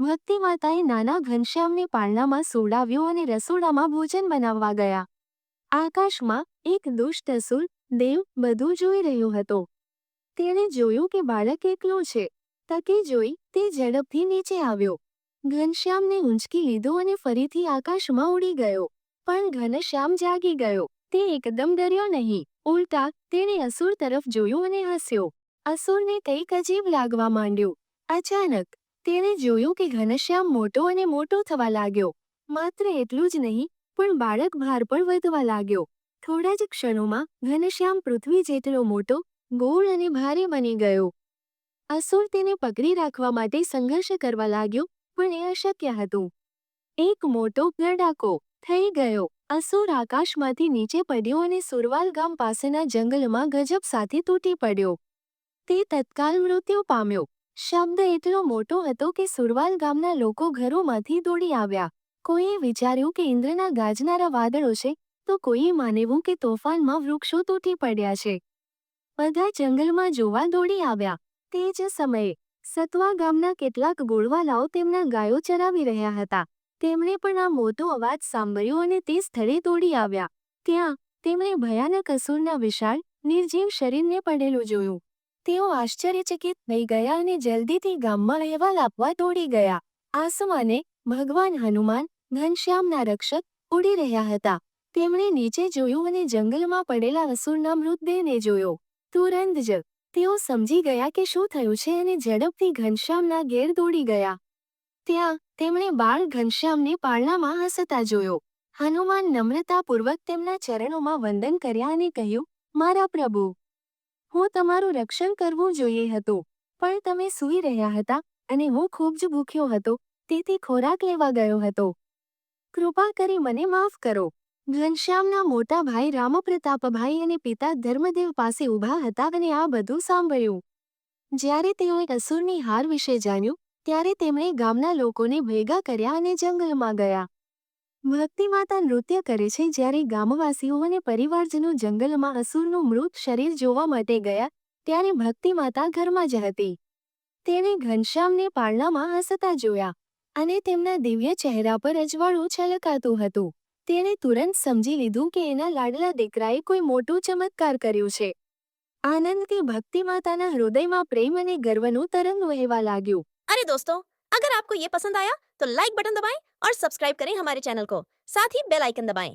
ભક્તિ માતાએ નાના ઘનશ્યામને પારણામાં સોડાવ્યો અને રસોડામાં ભોજન બનાવવા ગયા. આકાશમાં એક દુષ્ટ અસુર દેવ બધું જોઈ રહ્યો હતો. તેણે જોયું કે બાળક એકલું છે. તકે જોઈ તે ઝડપથી નીચે આવ્યો. ઘનશ્યામને ઊંચકી લીધો અને ફરીથી આકાશમાં ઉડી ગયો. પણ ઘનશ્યામ જાગી ગયો. તે એકદમ ડર્યો નહીં. ઉલટા તેણે અસુર તરફ જોયું અને હસ્યો. અસુરને કંઈક અજીબ લાગવા માંડ્યું. અચાનક તેણે જોયું કે ઘનશ્યામ મોટો અને મોટો થવા લાગ્યો. માત્ર એટલું જ નહીં, પણ બાળક ભાર પણ વધવા લાગ્યો. થોડા જ ક્ષણોમાં ઘનશ્યામ પૃથ્વી જેટલો મોટો, ગોળ અને ભારે બની ગયો. અસુર તેને પકડી રાખવા માટે સંઘર્ષ કરવા લાગ્યો, પણ એ અશક્ય હતું. એક મોટો ગડાકો થઈ ગયો. અસુર આકાશમાંથી નીચે પડ્યો અને સુરવાલ ગામ પાસેના જંગલમાં ગજબ સાથે તૂટી પડ્યો. તે તત્કાલ મૃત્યુ પામ્યો. શબ્દ એટલો મોટો હતો કે સુરવાલ ગામના લોકો ઘરોમાંથી દોડી આવ્યા. કોઈએ વિચાર્યું કે ઇન્દ્રના ગાજનારા વાદળો છે, તો કોઈએ માનેવું કે તોફાનમાં વૃક્ષો તૂટી પડ્યા છે. બધા જંગલમાં જોવા દોડી આવ્યા. તે જ સમયે સતવા ગામના કેટલાક ગોળવાલાઓ તેમના ગાયો ચરાવી રહ્યા હતા. તેમણે પણ આ મોટો અવાજ સાંભળ્યો અને તે સ્થળે દોડી આવ્યા. ત્યાં તેમણે ભયાનક અસુરના વિશાળ, નિર્જીવ શરીરને પડેલું જોયું. તેઓ આશ્ચર્યચકિત થઈ ગયા અને જલ્દીથી ગામમાં અહેવાલ આપવા દોડી ગયા. આસમાને ભગવાન હનુમાન, ઘનશ્યામના રક્ષક, ઉડી રહ્યા હતા. તેમણે નીચે જોયું અને જંગલમાં પડેલા અસુરના મૃતદેહને જોયો. તુરંત જ તેઓ સમજી ગયા કે શું થયું છે અને ઝડપથી ઘનશ્યામના ઘેર દોડી ગયા. ત્યાં તેમણે બાળ ઘનશ્યામને પારણામાં હસતા જોયો. હનુમાન નમ્રતાપૂર્વક તેમના ચરણોમાં વંદન કર્યા અને કહ્યું, મારા પ્રભુ, હું તમારું રક્ષણ કરવું જોઈએ હતું, પણ તમે સૂઈ રહ્યા હતા અને હું ખૂબ જ ભૂખ્યો હતો, તેથી ખોરાક લેવા ગયો હતો. કૃપા કરી મને માફ કરો. ઘનશ્યામના મોટા ભાઈ રામપ્રતાપભાઈ અને પિતા ધર્મદેવ પાસે ઊભા હતા અને આ બધું સાંભળ્યું. જ્યારે તેઓએ અસુરની હાર વિશે જાણ્યું, ત્યારે તેમણે ગામના લોકોને ભેગા કર્યા અને જંગલમાં ગયા. ભક્તિમાતા નૃત્ય કરે છે જ્યારે ગામવાસીઓ અને પરિવારજનો જંગલમાં અસુરનું મૃત શરીર જોવા માટે ગયા, ત્યારે ભક્તિમાતા ઘરમાં જ હતી. તેણે ઘનશ્યામને પારણામાં હસતા જોયા અને તેમના દિવ્ય ચહેરા પર અજવાળું છલકાતું હતું. તેણે તુરંત સમજી લીધું કે એના લાડલા દીકરાએ કોઈ મોટું ચમત્કાર કર્યું છે. આનંદથી ભક્તિમાતાના હૃદયમાં પ્રેમ અને ગર્વનું તરંગ વહેવા લાગ્યું. अरे दोस्तों, अगर आपको ये पसंद आया तो लाइक बटन दबाएं और सब्सक्राइब करें हमारे चैनल को, साथ ही बेल आइकन दबाएं।